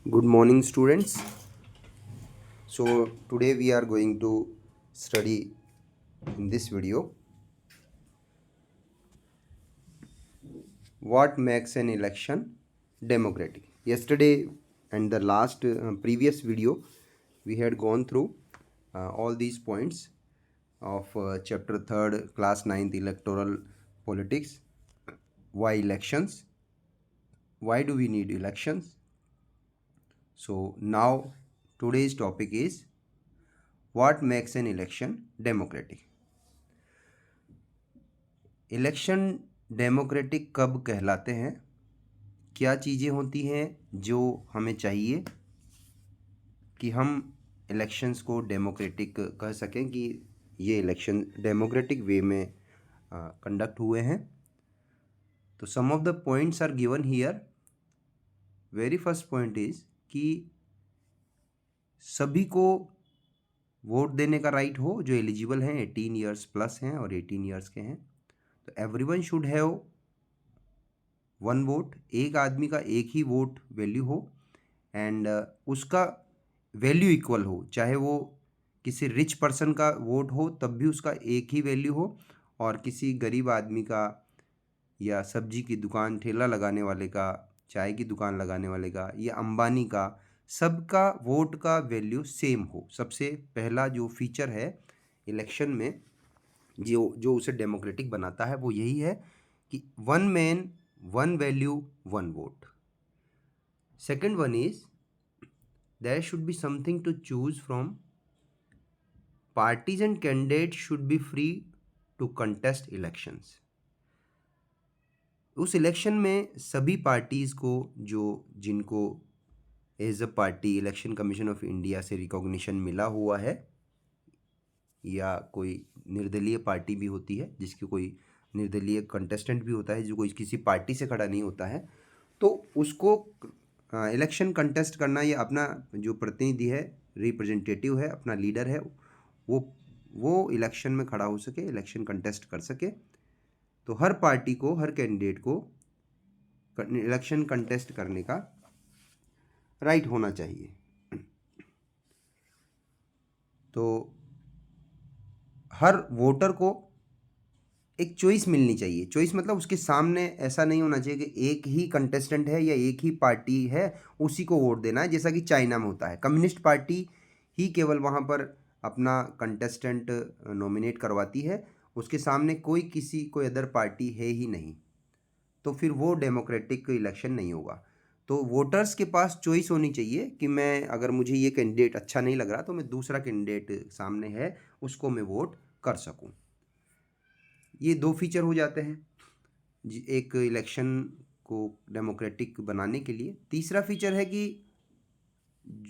Good morning, students. So, today we are going to study in this video what makes an election democratic. Yesterday and the last previous video, we had gone through all these points of chapter 3rd, class 9th electoral politics. Why elections? Why do we need elections? So, now today's topic is what makes an election democratic. Election democratic कब कहलाते हैं? क्या चीज़ें होती हैं जो हमें चाहिए कि हम इलेक्शंस को डेमोक्रेटिक कह सकें कि ये इलेक्शन डेमोक्रेटिक वे में कंडक्ट हुए हैं? तो some of the points are given here. Very first point is कि सभी को वोट देने का राइट हो जो एलिजिबल हैं, 18 ईयर्स प्लस हैं और 18 ईयर्स के हैं. तो everyone should have one vote. एक आदमी का एक ही वोट वैल्यू हो एंड उसका वैल्यू इक्वल हो. चाहे वो किसी रिच पर्सन का वोट हो तब भी उसका एक ही वैल्यू हो, और किसी गरीब आदमी का या सब्जी की दुकान ठेला लगाने वाले का, चाय की दुकान लगाने वाले का या अंबानी का, सबका वोट का वैल्यू सेम हो. सबसे पहला जो फीचर है इलेक्शन में जो जो उसे डेमोक्रेटिक बनाता है वो यही है कि one man one value one vote. Second one is there should be something to choose from. Parties and candidates should be free to contest elections. उस इलेक्शन में सभी पार्टीज को जिनको as a party election commission of India से recognition मिला हुआ है, या कोई निर्दलीय पार्टी भी होती है जिसकी कोई निर्दलीय कंटेस्टेंट भी होता है जो कोई किसी पार्टी से खड़ा नहीं होता है, तो उसको इलेक्शन कंटेस्ट करना या अपना जो प्रतिनिधि है, रिप्रेजेंटेटिव है, अपना लीडर है, वो इलेक्शन में खड़ा हो सके, इलेक्शन कंटेस्ट कर सके. तो हर पार्टी को, हर कैंडिडेट को इलेक्शन कंटेस्ट करने का राइट होना चाहिए. तो हर वोटर को एक चॉइस मिलनी चाहिए. चॉइस मतलब उसके सामने ऐसा नहीं होना चाहिए कि एक ही कंटेस्टेंट है या एक ही पार्टी है उसी को वोट देना है, जैसा कि चाइना में होता है. कम्युनिस्ट पार्टी ही केवल वहाँ पर अपना कंटेस्टेंट नॉमिनेट करवाती है, उसके सामने कोई अदर पार्टी है ही नहीं. तो फिर वो डेमोक्रेटिक इलेक्शन नहीं होगा. तो वोटर्स के पास चॉइस होनी चाहिए कि मैं, अगर मुझे ये कैंडिडेट अच्छा नहीं लग रहा तो मैं दूसरा कैंडिडेट सामने है उसको मैं वोट कर सकूं. ये दो फीचर हो जाते हैं एक इलेक्शन को डेमोक्रेटिक बनाने के लिए. तीसरा फीचर है कि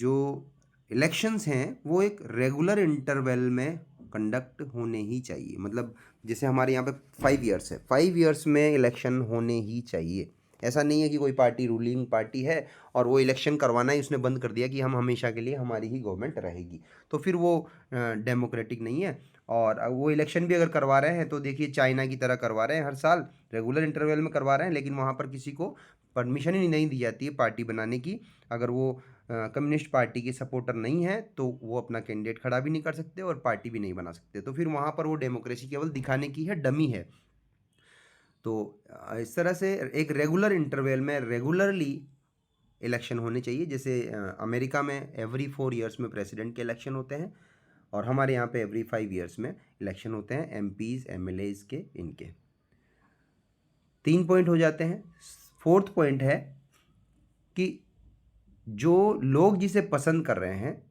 जो इलेक्शंस हैं वो एक रेगुलर इंटरवल में कंडक्ट होने ही चाहिए. मतलब जैसे हमारे यहाँ पे 5 ईयर्स है, 5 ईयर्स में इलेक्शन होने ही चाहिए. ऐसा नहीं है कि कोई पार्टी रूलिंग पार्टी है और वो इलेक्शन करवाना ही उसने बंद कर दिया कि हम हमेशा के लिए हमारी ही गवर्नमेंट रहेगी, तो फिर वो डेमोक्रेटिक नहीं है. और वो इलेक्शन भी अगर करवा रहे हैं तो देखिए चाइना की तरह करवा रहे हैं, हर साल रेगुलर इंटरवल में करवा रहे हैं, लेकिन वहाँ पर किसी को परमिशन ही नहीं दी जाती है पार्टी बनाने की. अगर वो कम्युनिस्ट पार्टी के सपोर्टर नहीं है तो वो अपना कैंडिडेट खड़ा भी नहीं कर सकते और पार्टी भी नहीं बना सकते. तो फिर वहाँ पर वो डेमोक्रेसी केवल दिखाने की है, डमी है. तो इस तरह से एक रेगुलर इंटरवल में रेगुलरली इलेक्शन होने चाहिए. जैसे अमेरिका में एवरी 4 ईयर्स में प्रेसिडेंट के इलेक्शन होते हैं, और हमारे यहाँ पे एवरी 5 ईयर्स में इलेक्शन होते हैं एमपीज एमएलएज के. इनके 3 पॉइंट हो जाते हैं. फोर्थ पॉइंट है कि जो लोग जिसे पसंद कर रहे हैं,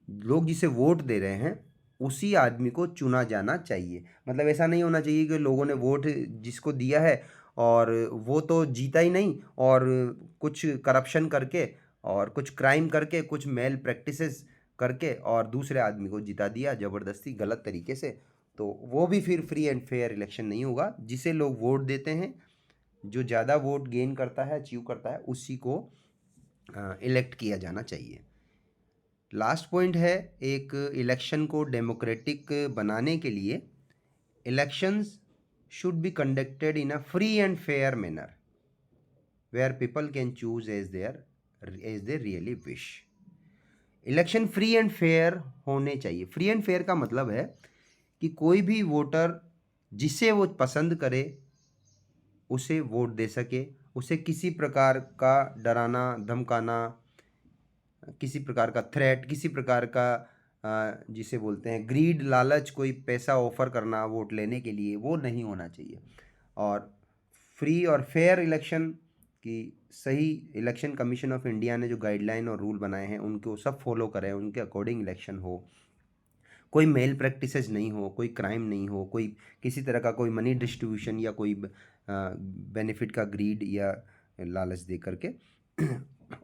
लोग जिसे वोट दे रहे हैं, उसी आदमी को चुना जाना चाहिए. मतलब ऐसा नहीं होना चाहिए कि लोगों ने वोट जिसको दिया है और वो तो जीता ही नहीं, और कुछ करप्शन करके और कुछ क्राइम करके, कुछ मेल प्रैक्टिसेस करके और दूसरे आदमी को जिता दिया ज़बरदस्ती गलत तरीके से. तो वो भी फिर फ्री एंड फेयर इलेक्शन नहीं होगा. जिसे लोग वोट देते हैं, जो ज़्यादा वोट गेन करता है, अचीव करता है, उसी को इलेक्ट किया जाना चाहिए. लास्ट पॉइंट है, एक इलेक्शन को डेमोक्रेटिक बनाने के लिए elections should be conducted in a free and fair manner where people can choose as their as they really wish. Election free and fair होने चाहिए। फ्री एंड फेयर का मतलब है कि कोई भी वोटर जिसे वो पसंद करे उसे वोट दे सके, उसे किसी प्रकार का डराना धमकाना, किसी प्रकार का थ्रेट, किसी प्रकार का जिसे बोलते हैं ग्रीड, लालच, कोई पैसा ऑफर करना वोट लेने के लिए, वो नहीं होना चाहिए। और फ्री और फेयर इलेक्शन की सही इलेक्शन कमीशन ऑफ इंडिया ने जो गाइडलाइन और रूल बनाए हैं उनको सब फॉलो करें, उनके अकॉर्डिंग इलेक्शन हो, कोई मेल प्रैक्टिसेस नहीं हो, कोई क्राइम नहीं हो, कोई किसी तरह का कोई मनी डिस्ट्रीब्यूशन या कोई बेनिफिट का ग्रीड या लालच दे करके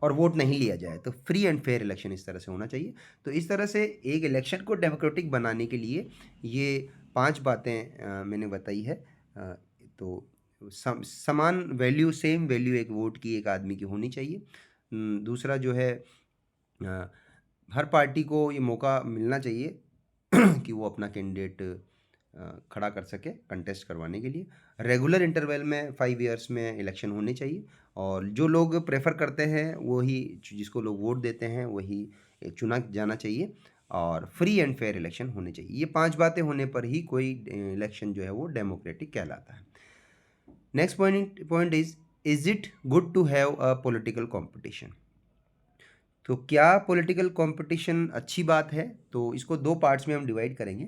और वोट नहीं लिया जाए। तो फ्री एंड फेयर इलेक्शन इस तरह से होना चाहिए। तो इस तरह से एक इलेक्शन को डेमोक्रेटिक बनाने के लिए ये 5 बातें मैंने बताई है। तो समान वैल्यू, सेम वैल्यू एक वोट की एक आदमी की होनी चाहिए। दूसरा जो है हर पार्टी को ये मौका मिलना चाहिए कि वो अपना कैंडिडेट खड़ा कर सके कंटेस्ट करवाने के लिए। रेगुलर इंटरवल में 5 ईयर्स में इलेक्शन होने चाहिए और जो लोग प्रेफर करते हैं वही, जिसको लोग वोट देते हैं वही चुना जाना चाहिए और फ्री एंड फेयर इलेक्शन होने चाहिए। ये 5 बातें होने पर ही कोई इलेक्शन जो है वो डेमोक्रेटिक कहलाता है। Next point is it good to have a political competition. तो क्या पॉलिटिकल कंपटीशन अच्छी बात है? तो इसको 2 पार्ट्स में हम डिवाइड करेंगे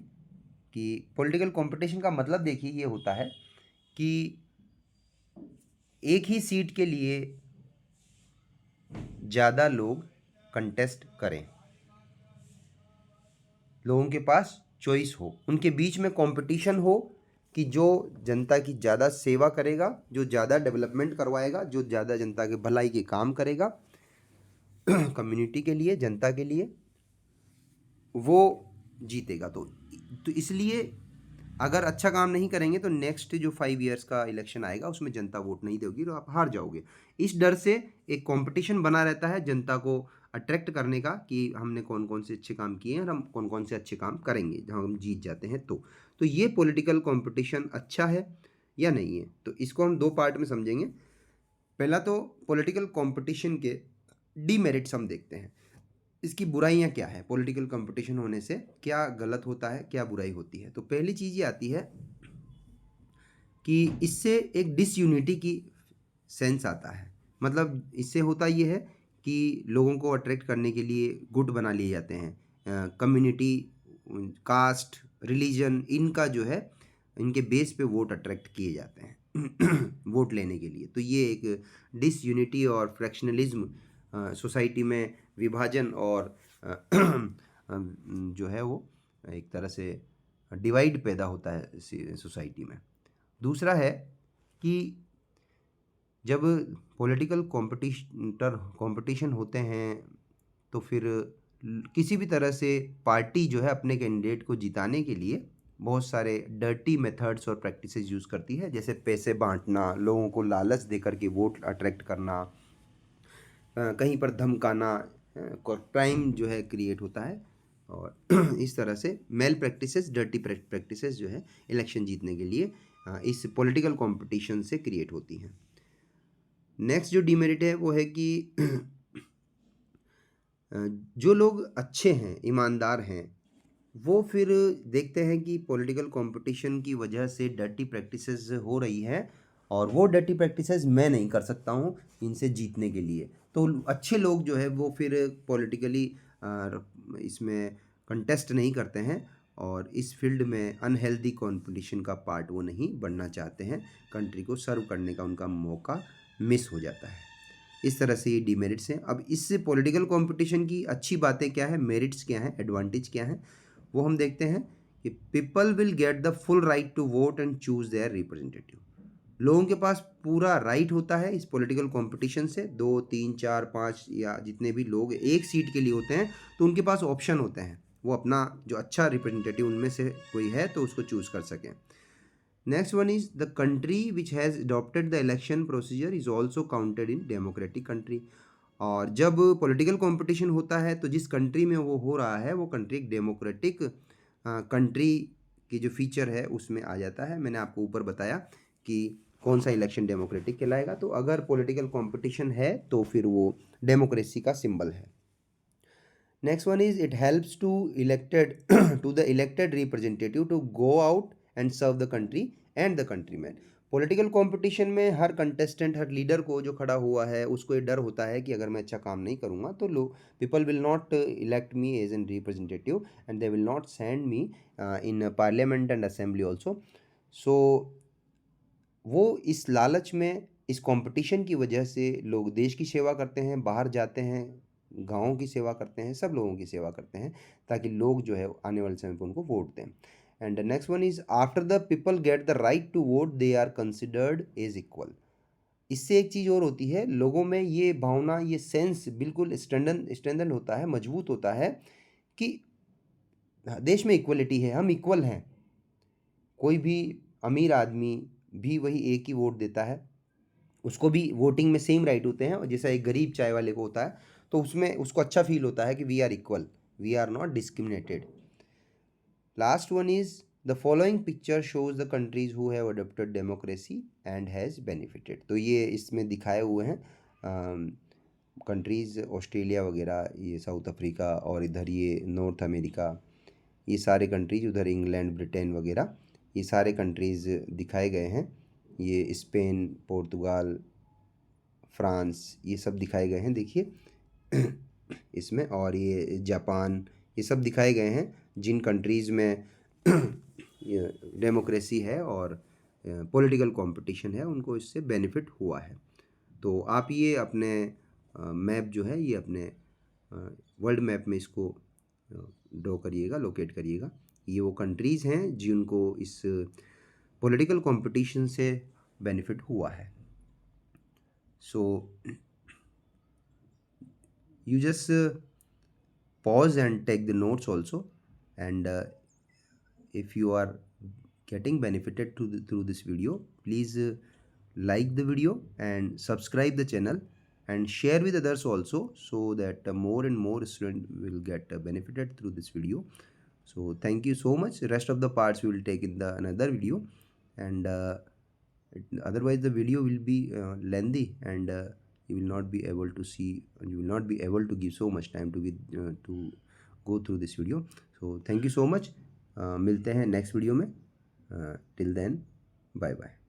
कि पॉलिटिकल कंपटीशन का मतलब देखिए ये होता है कि एक ही सीट के लिए ज़्यादा लोग कंटेस्ट करें, लोगों के पास चॉइस हो, उनके बीच में कंपटीशन हो कि जो जनता की ज़्यादा सेवा करेगा, जो ज़्यादा डेवलपमेंट करवाएगा, जो ज़्यादा जनता के भलाई के काम करेगा कम्युनिटी के लिए, जनता के लिए, वो जीतेगा। तो इसलिए अगर अच्छा काम नहीं करेंगे तो नेक्स्ट जो 5 ईयर्स का इलेक्शन आएगा उसमें जनता वोट नहीं देगी तो आप हार जाओगे। इस डर से एक कंपटीशन बना रहता है जनता को अट्रैक्ट करने का कि हमने कौन कौन से अच्छे काम किए हैं और हम कौन कौन से अच्छे काम करेंगे जहाँ हम जीत जाते हैं। तो ये पॉलिटिकल कंपटीशन अच्छा है या नहीं है, तो इसको हम 2 पार्ट में समझेंगे। पहला तो पॉलिटिकल कंपटीशन के डीमेरिट्स हम देखते हैं, इसकी बुराइयां क्या है, पॉलिटिकल कंपटीशन होने से क्या गलत होता है, क्या बुराई होती है। तो पहली चीज़ ये आती है कि इससे एक डिसयूनिटी की सेंस आता है। मतलब इससे होता ये है कि लोगों को अट्रैक्ट करने के लिए गुट बना लिए जाते हैं, कम्युनिटी, कास्ट, रिलीजन, इनका जो है इनके बेस पे वोट अट्रैक्ट किए जाते हैं वोट लेने के लिए। तो ये एक डिसयूनिटी और फ्रैक्शनलिज्म, सोसाइटी में विभाजन और जो है वो एक तरह से डिवाइड पैदा होता है सोसाइटी में। दूसरा है कि जब पॉलिटिकल कंपटीशन होते हैं तो फिर किसी भी तरह से पार्टी जो है अपने कैंडिडेट को जिताने के लिए बहुत सारे डर्टी मेथड्स और प्रैक्टिसेस यूज़ करती है, जैसे पैसे बांटना, लोगों को लालच देकर के वोट अट्रैक्ट करना, कहीं पर धमकाना, क्राइम जो है क्रिएट होता है और इस तरह से मेल प्रैक्टिसेस, डर्टी प्रैक्टिसेस जो है इलेक्शन जीतने के लिए इस पॉलिटिकल कंपटीशन से क्रिएट होती हैं। नेक्स्ट जो डिमेरिट है वो है कि जो लोग अच्छे हैं, ईमानदार हैं, वो फिर देखते हैं कि पॉलिटिकल कंपटीशन की वजह से डर्टी प्रैक्टिसेस हो रही हैं और वो डर्टी प्रैक्टिसेस मैं नहीं कर सकता हूँ इनसे जीतने के लिए। तो अच्छे लोग जो है वो फिर पॉलिटिकली इसमें कंटेस्ट नहीं करते हैं और इस फील्ड में अनहेल्दी कंपटीशन का पार्ट वो नहीं बनना चाहते हैं, कंट्री को सर्व करने का उनका मौका मिस हो जाता है। इस तरह से ये डिमेरिट्स हैं। अब इससे पॉलिटिकल कंपटीशन की अच्छी बातें क्या है, मेरिट्स क्या हैं, एडवांटेज क्या हैं, वो हम देखते हैं कि people will get the full right to vote and choose their representative. लोगों के पास पूरा राइट होता है इस पॉलिटिकल कंपटीशन से, 2, 3, 4, 5 या जितने भी लोग एक सीट के लिए होते हैं तो उनके पास ऑप्शन होते हैं, वो अपना जो अच्छा रिप्रेजेंटेटिव उनमें से कोई है तो उसको चूज़ कर सकें। Next one is the country which has adopted the election procedure is also counted in democratic country. और जब पॉलिटिकल कंपटीशन होता है तो जिस कंट्री में वो हो रहा है वो कंट्री एक डेमोक्रेटिक कंट्री की जो फीचर है उसमें आ जाता है। मैंने आपको ऊपर बताया कि कौन सा इलेक्शन डेमोक्रेटिक कहलाएगा। तो अगर पॉलिटिकल कंपटीशन है तो फिर वो डेमोक्रेसी का सिंबल है। Next one is it helps to elected to the elected representative to go out and serve the country and the countryman. Political competition में हर कंटेस्टेंट, हर लीडर को जो खड़ा हुआ है उसको ये डर होता है कि अगर मैं अच्छा काम नहीं करूँगा तो लोग, people will not elect me as an representative and they will not send me in parliament and assembly also. So वो इस लालच में, इस कंपटीशन की वजह से लोग देश की सेवा करते हैं, बाहर जाते हैं, गाँव की सेवा करते हैं, सब लोगों की सेवा करते हैं ताकि लोग जो है आने वाले समय पर उनको वोट दें। And next one is after the people get the right to vote they are considered as equal. इससे एक चीज़ और होती है, लोगों में ये भावना, ये सेंस बिल्कुल स्ट्रेंथन होता है, मजबूत होता है कि देश में इक्वलिटी है, हम इक्वल हैं। कोई भी अमीर आदमी भी वही एक ही वोट देता है, उसको भी वोटिंग में सेम राइट होते हैं और जैसा एक गरीब चाय वाले को होता है, तो उसमें उसको अच्छा फील होता है कि we are equal, we are not discriminated. Last one is the following picture shows the countries who have adopted democracy and has benefited. तो ये इसमें दिखाए हुए हैं कंट्रीज़, ऑस्ट्रेलिया वगैरह, ये साउथ अफ्रीका, और इधर ये नॉर्थ अमेरिका, ये सारे कंट्रीज, उधर इंग्लैंड, ब्रिटेन वगैरह, ये सारे कंट्रीज़ दिखाए गए हैं। ये स्पेन, पोर्तुगाल, फ्रांस, ये सब दिखाए गए हैं, देखिए इसमें, और ये जापान, ये सब दिखाए गए हैं जिन कंट्रीज़ में डेमोक्रेसी है और पॉलिटिकल कंपटीशन है, उनको इससे बेनिफिट हुआ है। तो आप ये अपने मैप जो है, ये अपने वर्ल्ड मैप में इसको ड्रॉ करिएगा, लोकेट करिएगा। ये वो कंट्रीज़ हैं जिनको इस पॉलिटिकल कंपटीशन से बेनिफिट हुआ है। सो you just pause and take the notes also, and if you are getting benefited through this video, please like the video and subscribe the channel and share with others also, so that more and more students will get benefited through this video. So thank you so much. Rest of the parts we will take in the another video, and otherwise the video will be lengthy, and you will not be able to see, and you will not be able to give so much time to go through this video. So thank you so much. मिलते हैं next video में. Till then, bye bye.